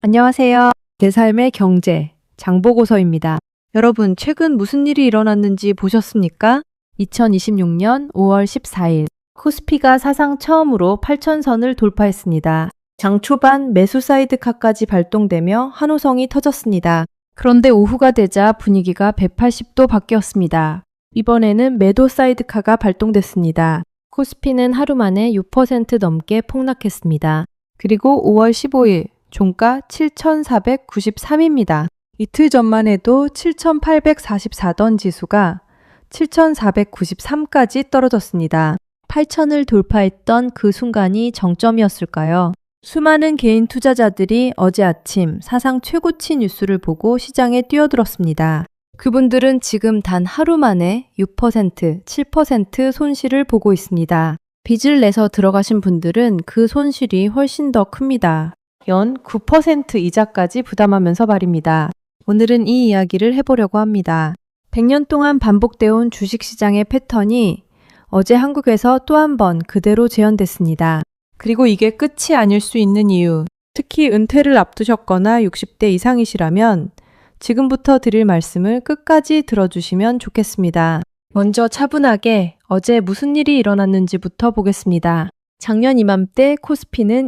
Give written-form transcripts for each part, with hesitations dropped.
안녕하세요. 내 삶의 경제, 장보고서입니다. 여러분, 최근 무슨 일이 일어났는지 보셨습니까? 2026년 5월 14일, 코스피가 사상 처음으로 8,000선을 돌파했습니다. 장 초반 매수 사이드카까지 발동되며 환호성이 터졌습니다. 그런데 오후가 되자 분위기가 180도 바뀌었습니다. 이번에는 매도 사이드카가 발동됐습니다. 코스피는 하루 만에 6% 넘게 폭락했습니다. 그리고 5월 15일, 종가 7,493입니다. 이틀 전만 해도 7,844던 지수가 7,493까지 떨어졌습니다. 8,000을 돌파했던 그 순간이 정점이었을까요? 수많은 개인 투자자들이 어제 아침 사상 최고치 뉴스를 보고 시장에 뛰어들었습니다. 그분들은 지금 단 하루 만에 6%, 7% 손실을 보고 있습니다. 빚을 내서 들어가신 분들은 그 손실이 훨씬 더 큽니다. 연 9% 이자까지 부담하면서 말입니다. 오늘은 이 이야기를 해보려고 합니다. 100년 동안 반복되어 온 주식시장의 패턴이 어제 한국에서 또 한 번 그대로 재현됐습니다. 그리고 이게 끝이 아닐 수 있는 이유, 특히 은퇴를 앞두셨거나 60대 이상이시라면 지금부터 드릴 말씀을 끝까지 들어주시면 좋겠습니다. 먼저 차분하게 어제 무슨 일이 일어났는지부터 보겠습니다. 작년 이맘때 코스피는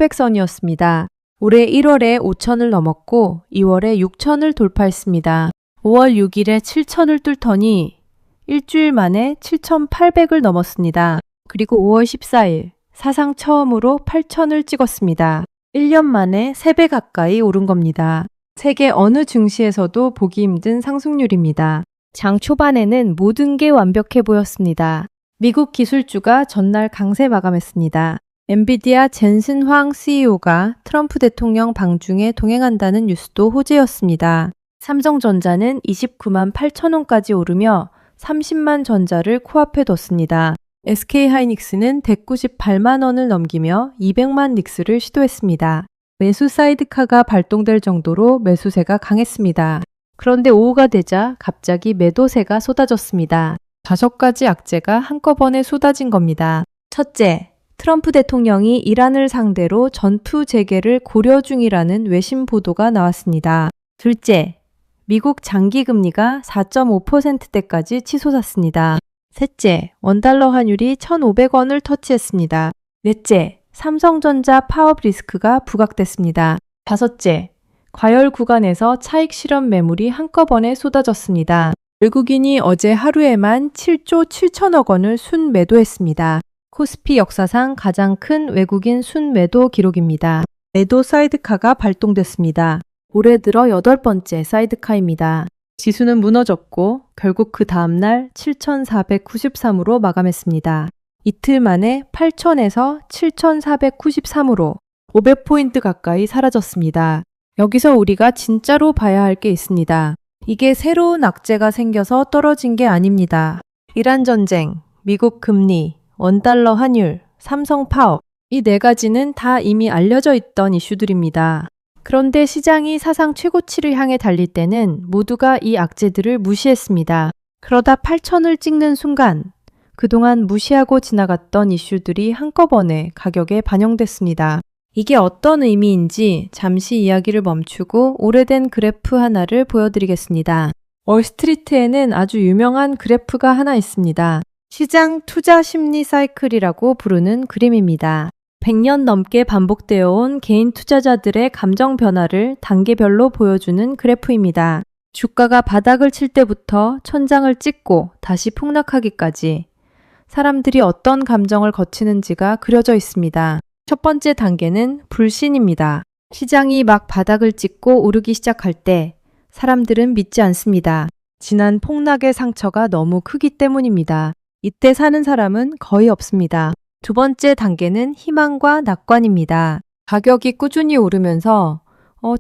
2,700선이었습니다. 올해 1월에 5,000을 넘었고 2월에 6,000을 돌파했습니다. 5월 6일에 7,000을 뚫더니 일주일 만에 7,800을 넘었습니다. 그리고 5월 14일 사상 처음으로 8,000을 찍었습니다. 1년 만에 3배 가까이 오른 겁니다. 세계 어느 증시에서도 보기 힘든 상승률입니다. 장 초반에는 모든 게 완벽해 보였습니다. 미국 기술주가 전날 강세 마감했습니다. 엔비디아 젠슨 황 CEO가 트럼프 대통령 방중에 동행한다는 뉴스도 호재였습니다. 삼성전자는 29만 8천 원까지 오르며 30만 전자를 코앞에 뒀습니다. SK하이닉스는 198만 원을 넘기며 200만 닉스를 시도했습니다. 매수 사이드카가 발동될 정도로 매수세가 강했습니다. 그런데 오후가 되자 갑자기 매도세가 쏟아졌습니다. 5가지 악재가 한꺼번에 쏟아진 겁니다. 첫째, 트럼프 대통령이 이란을 상대로 전투 재개를 고려 중이라는 외신 보도가 나왔습니다. 둘째, 미국 장기금리가 4.5%대까지 치솟았습니다. 셋째, 원달러 환율이 1,500원을 터치했습니다. 넷째, 삼성전자 파업 리스크가 부각됐습니다. 다섯째, 과열 구간에서 차익 실현 매물이 한꺼번에 쏟아졌습니다. 외국인이 어제 하루에만 7조 7천억 원을 순매도했습니다. 코스피 역사상 가장 큰 외국인 순매도 기록입니다. 매도 사이드카가 발동됐습니다. 올해 들어 8번째 사이드카입니다. 지수는 무너졌고 결국 그 다음날 7,493으로 마감했습니다. 이틀 만에 8,000에서 7,493으로 500포인트 가까이 사라졌습니다. 여기서 우리가 진짜로 봐야 할 게 있습니다. 이게 새로운 악재가 생겨서 떨어진 게 아닙니다. 이란 전쟁, 미국 금리, 원달러 환율, 삼성 파업, 이 4가지는 다 이미 알려져 있던 이슈들입니다. 그런데 시장이 사상 최고치를 향해 달릴 때는 모두가 이 악재들을 무시했습니다. 그러다 8,000을 찍는 순간 그동안 무시하고 지나갔던 이슈들이 한꺼번에 가격에 반영됐습니다. 이게 어떤 의미인지 잠시 이야기를 멈추고 오래된 그래프 하나를 보여드리겠습니다. 월스트리트에는 아주 유명한 그래프가 하나 있습니다. 시장 투자 심리 사이클이라고 부르는 그림입니다. 100년 넘게 반복되어 온 개인 투자자들의 감정 변화를 단계별로 보여주는 그래프입니다. 주가가 바닥을 칠 때부터 천장을 찍고 다시 폭락하기까지 사람들이 어떤 감정을 거치는지가 그려져 있습니다. 첫 번째 단계는 불신입니다. 시장이 막 바닥을 찍고 오르기 시작할 때 사람들은 믿지 않습니다. 지난 폭락의 상처가 너무 크기 때문입니다. 이때 사는 사람은 거의 없습니다. 두 번째 단계는 희망과 낙관입니다. 가격이 꾸준히 오르면서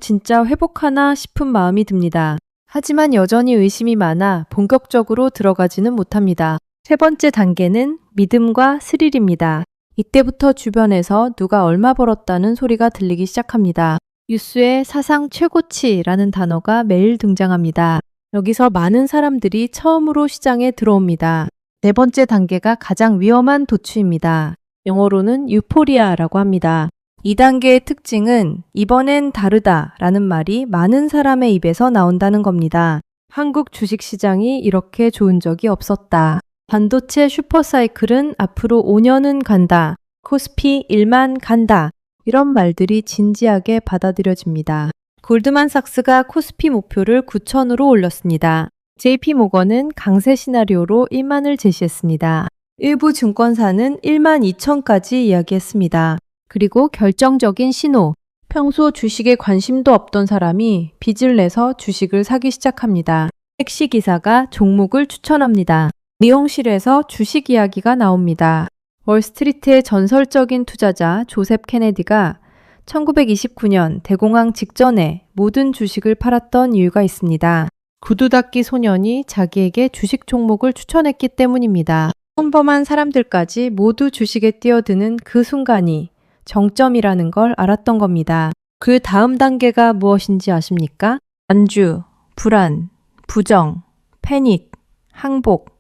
진짜 회복하나 싶은 마음이 듭니다. 하지만 여전히 의심이 많아 본격적으로 들어가지는 못합니다. 세 번째 단계는 믿음과 스릴입니다. 이때부터 주변에서 누가 얼마 벌었다는 소리가 들리기 시작합니다. 뉴스에 사상 최고치라는 단어가 매일 등장합니다. 여기서 많은 사람들이 처음으로 시장에 들어옵니다. 네 번째 단계가 가장 위험한 도취입니다. 영어로는 유포리아라고 합니다. 2단계의 특징은 이번엔 다르다 라는 말이 많은 사람의 입에서 나온다는 겁니다. 한국 주식시장이 이렇게 좋은 적이 없었다. 반도체 슈퍼사이클은 앞으로 5년은 간다. 코스피 1만 간다. 이런 말들이 진지하게 받아들여집니다. 골드만삭스가 코스피 목표를 9,000으로 올렸습니다. JP모건은 강세 시나리오로 1만을 제시했습니다. 일부 증권사는 1만 2천까지 이야기했습니다. 그리고 결정적인 신호. 평소 주식에 관심도 없던 사람이 빚을 내서 주식을 사기 시작합니다. 택시 기사가 종목을 추천합니다. 미용실에서 주식 이야기가 나옵니다. 월스트리트의 전설적인 투자자 조셉 케네디가 1929년 대공황 직전에 모든 주식을 팔았던 이유가 있습니다. 구두 닦기 소년이 자기에게 주식 종목을 추천했기 때문입니다. 평범한 사람들까지 모두 주식에 뛰어드는 그 순간이 정점이라는 걸 알았던 겁니다. 그 다음 단계가 무엇인지 아십니까? 안주, 불안, 부정, 패닉, 항복,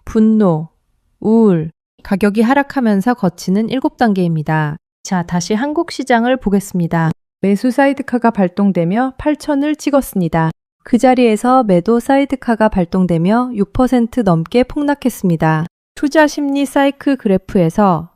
분노, 우울, 가격이 하락하면서 거치는 7단계입니다. 자, 다시 한국 시장을 보겠습니다. 매수 사이드카가 발동되며 8,000을 찍었습니다. 그 자리에서 매도 사이드카가 발동되며 6% 넘게 폭락했습니다. 투자 심리 사이클 그래프에서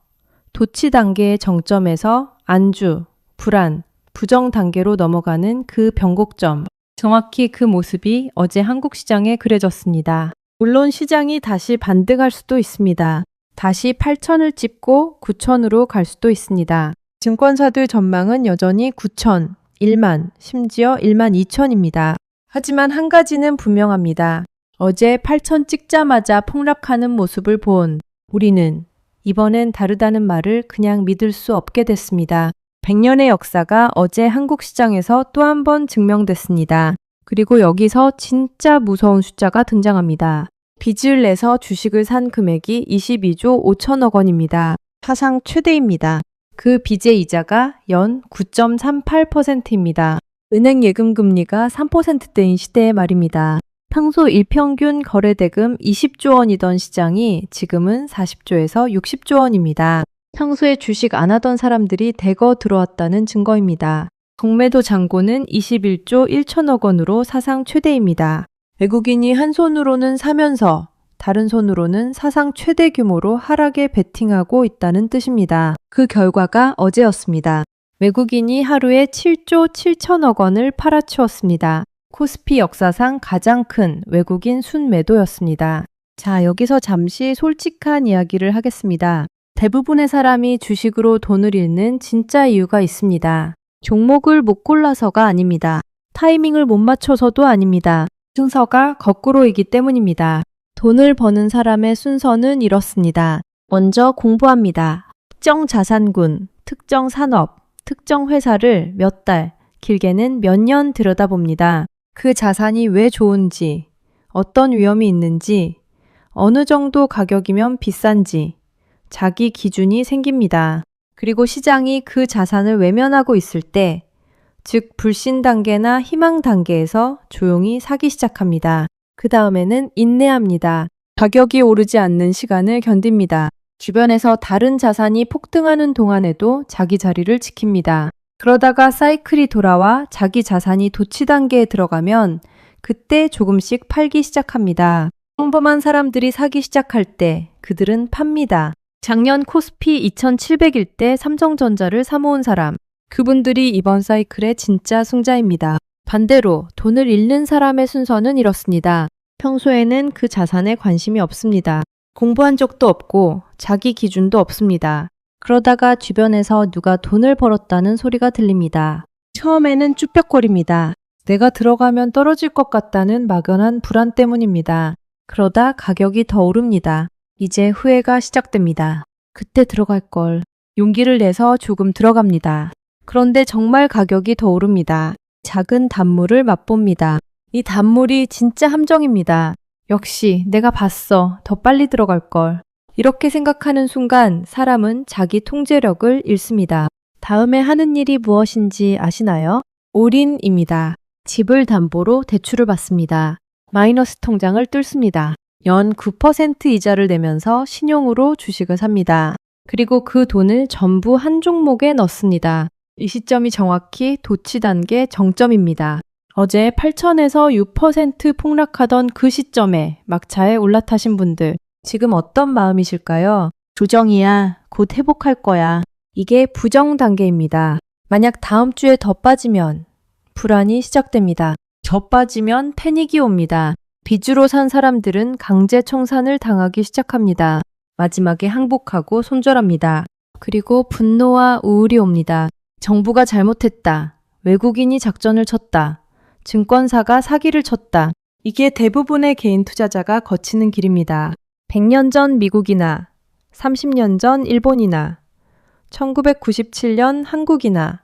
도치 단계의 정점에서 안주, 불안, 부정 단계로 넘어가는 그 변곡점. 정확히 그 모습이 어제 한국 시장에 그려졌습니다. 물론 시장이 다시 반등할 수도 있습니다. 다시 8,000을 찍고 9,000으로 갈 수도 있습니다. 증권사들 전망은 여전히 9,000, 1만, 심지어 1만 2천입니다. 하지만 한 가지는 분명합니다. 어제 8,000 찍자마자 폭락하는 모습을 본 우리는 이번엔 다르다는 말을 그냥 믿을 수 없게 됐습니다. 100년의 역사가 어제 한국 시장에서 또 한 번 증명됐습니다. 그리고 여기서 진짜 무서운 숫자가 등장합니다. 빚을 내서 주식을 산 금액이 22조 5천억 원입니다. 사상 최대입니다. 그 빚의 이자가 연 9.38%입니다. 은행 예금 금리가 3%대인 시대의 말입니다. 평소 일평균 거래대금 20조 원이던 시장이 지금은 40조에서 60조 원입니다. 평소에 주식 안 하던 사람들이 대거 들어왔다는 증거입니다. 공매도 잔고는 21조 1천억 원으로 사상 최대입니다. 외국인이 한 손으로는 사면서 다른 손으로는 사상 최대 규모로 하락에 베팅하고 있다는 뜻입니다. 그 결과가 어제였습니다. 외국인이 하루에 7조 7천억 원을 팔아치웠습니다. 코스피 역사상 가장 큰 외국인 순매도였습니다. 자, 여기서 잠시 솔직한 이야기를 하겠습니다. 대부분의 사람이 주식으로 돈을 잃는 진짜 이유가 있습니다. 종목을 못 골라서가 아닙니다. 타이밍을 못 맞춰서도 아닙니다. 순서가 거꾸로이기 때문입니다. 돈을 버는 사람의 순서는 이렇습니다. 먼저 공부합니다. 특정 자산군, 특정 산업, 특정 회사를 몇 달, 길게는 몇 년 들여다봅니다. 그 자산이 왜 좋은지, 어떤 위험이 있는지, 어느 정도 가격이면 비싼지, 자기 기준이 생깁니다. 그리고 시장이 그 자산을 외면하고 있을 때, 즉 불신 단계나 희망 단계에서 조용히 사기 시작합니다. 그 다음에는 인내합니다. 가격이 오르지 않는 시간을 견딥니다. 주변에서 다른 자산이 폭등하는 동안에도 자기 자리를 지킵니다. 그러다가 사이클이 돌아와 자기 자산이 도치 단계에 들어가면 그때 조금씩 팔기 시작합니다. 평범한 사람들이 사기 시작할 때 그들은 팝니다. 작년 코스피 2,700일 때 삼성전자를 사모은 사람, 그분들이 이번 사이클의 진짜 승자입니다. 반대로 돈을 잃는 사람의 순서는 이렇습니다. 평소에는 그 자산에 관심이 없습니다. 공부한 적도 없고 자기 기준도 없습니다. 그러다가 주변에서 누가 돈을 벌었다는 소리가 들립니다. 처음에는 쭈뼛거립니다. 내가 들어가면 떨어질 것 같다는 막연한 불안 때문입니다. 그러다 가격이 더 오릅니다. 이제 후회가 시작됩니다. 그때 들어갈 걸. 용기를 내서 조금 들어갑니다. 그런데 정말 가격이 더 오릅니다. 작은 단물을 맛봅니다. 이 단물이 진짜 함정입니다. 역시 내가 봤어. 더 빨리 들어갈 걸. 이렇게 생각하는 순간 사람은 자기 통제력을 잃습니다. 다음에 하는 일이 무엇인지 아시나요? 올인입니다. 집을 담보로 대출을 받습니다. 마이너스 통장을 뚫습니다. 연 9% 이자를 내면서 신용으로 주식을 삽니다. 그리고 그 돈을 전부 한 종목에 넣습니다. 이 시점이 정확히 도치 단계 정점입니다. 어제 8천에서 6% 폭락하던 그 시점에 막차에 올라타신 분들, 지금 어떤 마음이실까요? 조정이야, 곧 회복할 거야. 이게 부정 단계입니다. 만약 다음 주에 더 빠지면 불안이 시작됩니다. 더 빠지면 패닉이 옵니다. 빚으로 산 사람들은 강제 청산을 당하기 시작합니다. 마지막에 항복하고 손절합니다. 그리고 분노와 우울이 옵니다. 정부가 잘못했다. 외국인이 작전을 쳤다. 증권사가 사기를 쳤다. 이게 대부분의 개인 투자자가 거치는 길입니다. 100년 전 미국이나 30년 전 일본이나 1997년 한국이나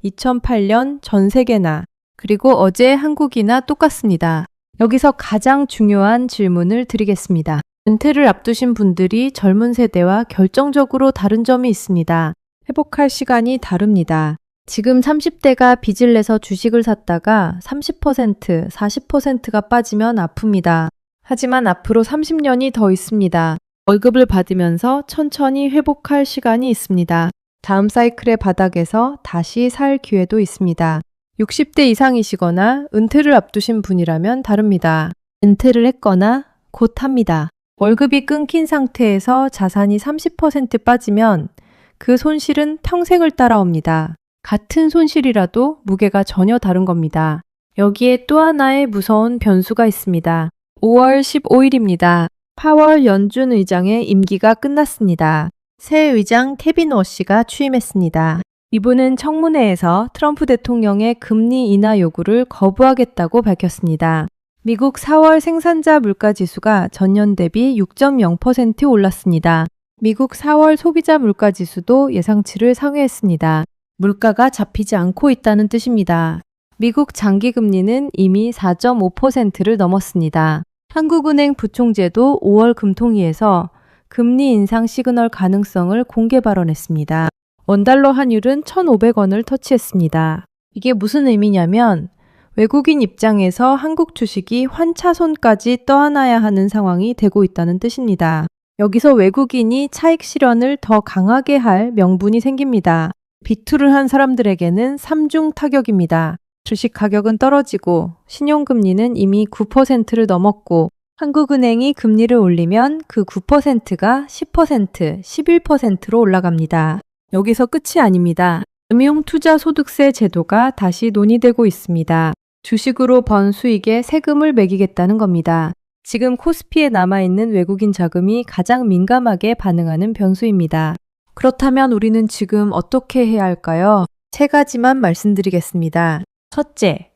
2008년 전 세계나 그리고 어제 한국이나 똑같습니다. 여기서 가장 중요한 질문을 드리겠습니다. 은퇴를 앞두신 분들이 젊은 세대와 결정적으로 다른 점이 있습니다. 회복할 시간이 다릅니다. 지금 30대가 빚을 내서 주식을 샀다가 30%, 40%가 빠지면 아픕니다. 하지만 앞으로 30년이 더 있습니다. 월급을 받으면서 천천히 회복할 시간이 있습니다. 다음 사이클의 바닥에서 다시 살 기회도 있습니다. 60대 이상이시거나 은퇴를 앞두신 분이라면 다릅니다. 은퇴를 했거나 곧 합니다. 월급이 끊긴 상태에서 자산이 30% 빠지면 그 손실은 평생을 따라옵니다. 같은 손실이라도 무게가 전혀 다른 겁니다. 여기에 또 하나의 무서운 변수가 있습니다. 5월 15일입니다. 파월 연준 의장의 임기가 끝났습니다. 새 의장 케빈 워시가 취임했습니다. 이분은 청문회에서 트럼프 대통령의 금리 인하 요구를 거부하겠다고 밝혔습니다. 미국 4월 생산자 물가지수가 전년 대비 6.0% 올랐습니다. 미국 4월 소비자 물가지수도 예상치를 상회했습니다. 물가가 잡히지 않고 있다는 뜻입니다. 미국 장기금리는 이미 4.5%를 넘었습니다. 한국은행 부총재도 5월 금통위에서 금리 인상 시그널 가능성을 공개 발언했습니다. 원달러 환율은 1,500원을 터치했습니다. 이게 무슨 의미냐면 외국인 입장에서 한국 주식이 환차손까지 떠안아야 하는 상황이 되고 있다는 뜻입니다. 여기서 외국인이 차익 실현을 더 강하게 할 명분이 생깁니다. 비투를 한 사람들에게는 3중 타격입니다. 주식 가격은 떨어지고 신용금리는 이미 9%를 넘었고 한국은행이 금리를 올리면 그 9%가 10%, 11%로 올라갑니다. 여기서 끝이 아닙니다. 금융투자소득세 제도가 다시 논의되고 있습니다. 주식으로 번 수익에 세금을 매기겠다는 겁니다. 지금 코스피에 남아있는 외국인 자금이 가장 민감하게 반응하는 변수입니다. 그렇다면 우리는 지금 어떻게 해야 할까요? 세 가지만 말씀드리겠습니다. 첫째,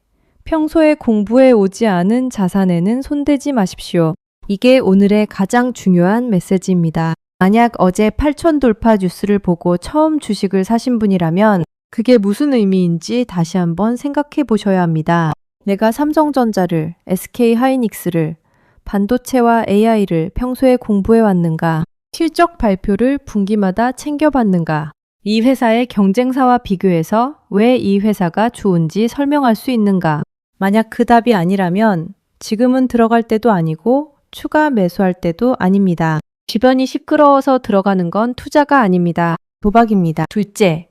평소에 공부해 오지 않은 자산에는 손대지 마십시오. 이게 오늘의 가장 중요한 메시지입니다. 만약 어제 8천 돌파 뉴스를 보고 처음 주식을 사신 분이라면 그게 무슨 의미인지 다시 한번 생각해 보셔야 합니다. 내가 삼성전자를, SK하이닉스를, 반도체와 AI를 평소에 공부해 왔는가? 실적 발표를 분기마다 챙겨봤는가? 이 회사의 경쟁사와 비교해서 왜 이 회사가 좋은지 설명할 수 있는가? 만약 그 답이 아니라면 지금은 들어갈 때도 아니고 추가 매수할 때도 아닙니다. 주변이 시끄러워서 들어가는 건 투자가 아닙니다. 도박입니다. 둘째,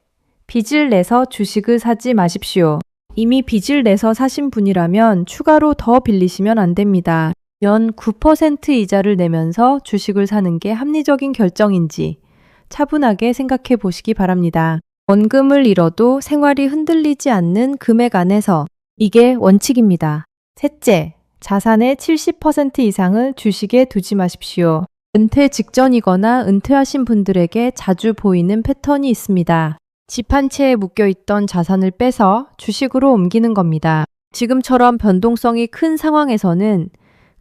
빚을 내서 주식을 사지 마십시오. 이미 빚을 내서 사신 분이라면 추가로 더 빌리시면 안 됩니다. 연 9% 이자를 내면서 주식을 사는 게 합리적인 결정인지 차분하게 생각해 보시기 바랍니다. 원금을 잃어도 생활이 흔들리지 않는 금액 안에서 이게 원칙입니다. 셋째, 자산의 70% 이상을 주식에 두지 마십시오. 은퇴 직전이거나 은퇴하신 분들에게 자주 보이는 패턴이 있습니다. 집 한 채에 묶여있던 자산을 빼서 주식으로 옮기는 겁니다. 지금처럼 변동성이 큰 상황에서는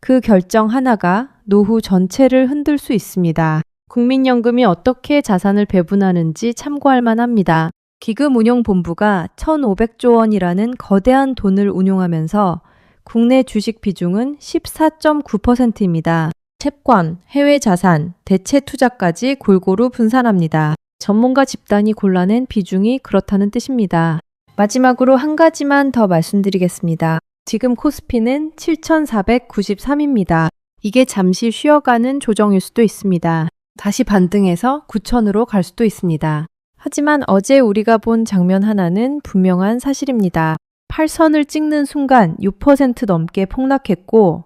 그 결정 하나가 노후 전체를 흔들 수 있습니다. 국민연금이 어떻게 자산을 배분하는지 참고할 만합니다. 기금운용본부가 1,500조 원이라는 거대한 돈을 운용하면서 국내 주식 비중은 14.9%입니다. 채권, 해외 자산, 대체 투자까지 골고루 분산합니다. 전문가 집단이 골라낸 비중이 그렇다는 뜻입니다. 마지막으로 한 가지만 더 말씀드리겠습니다. 지금 코스피는 7,493입니다. 이게 잠시 쉬어가는 조정일 수도 있습니다. 다시 반등해서 9,000으로 갈 수도 있습니다. 하지만 어제 우리가 본 장면 하나는 분명한 사실입니다. 8선을 찍는 순간 6% 넘게 폭락했고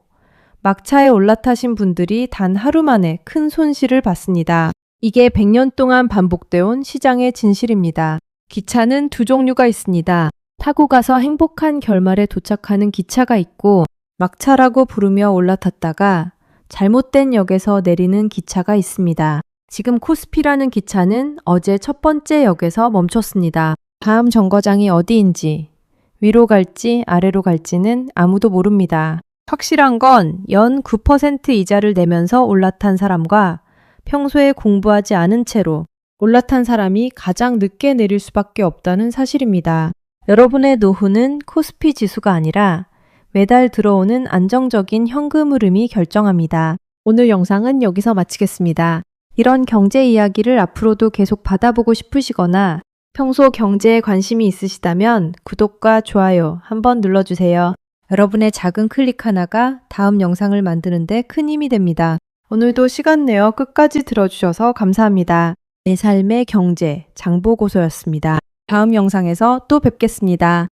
막차에 올라타신 분들이 단 하루 만에 큰 손실을 봤습니다. 이게 100년 동안 반복되어 온 시장의 진실입니다. 기차는 두 종류가 있습니다. 타고 가서 행복한 결말에 도착하는 기차가 있고 막차라고 부르며 올라탔다가 잘못된 역에서 내리는 기차가 있습니다. 지금 코스피라는 기차는 어제 첫 번째 역에서 멈췄습니다. 다음 정거장이 어디인지, 위로 갈지 아래로 갈지는 아무도 모릅니다. 확실한 건 연 9% 이자를 내면서 올라탄 사람과 평소에 공부하지 않은 채로 올라탄 사람이 가장 늦게 내릴 수밖에 없다는 사실입니다. 여러분의 노후는 코스피 지수가 아니라 매달 들어오는 안정적인 현금 흐름이 결정합니다. 오늘 영상은 여기서 마치겠습니다. 이런 경제 이야기를 앞으로도 계속 받아보고 싶으시거나 평소 경제에 관심이 있으시다면 구독과 좋아요 한번 눌러주세요. 여러분의 작은 클릭 하나가 다음 영상을 만드는데 큰 힘이 됩니다. 오늘도 시간 내어 끝까지 들어주셔서 감사합니다. 내 삶의 경제 장보고서였습니다. 다음 영상에서 또 뵙겠습니다.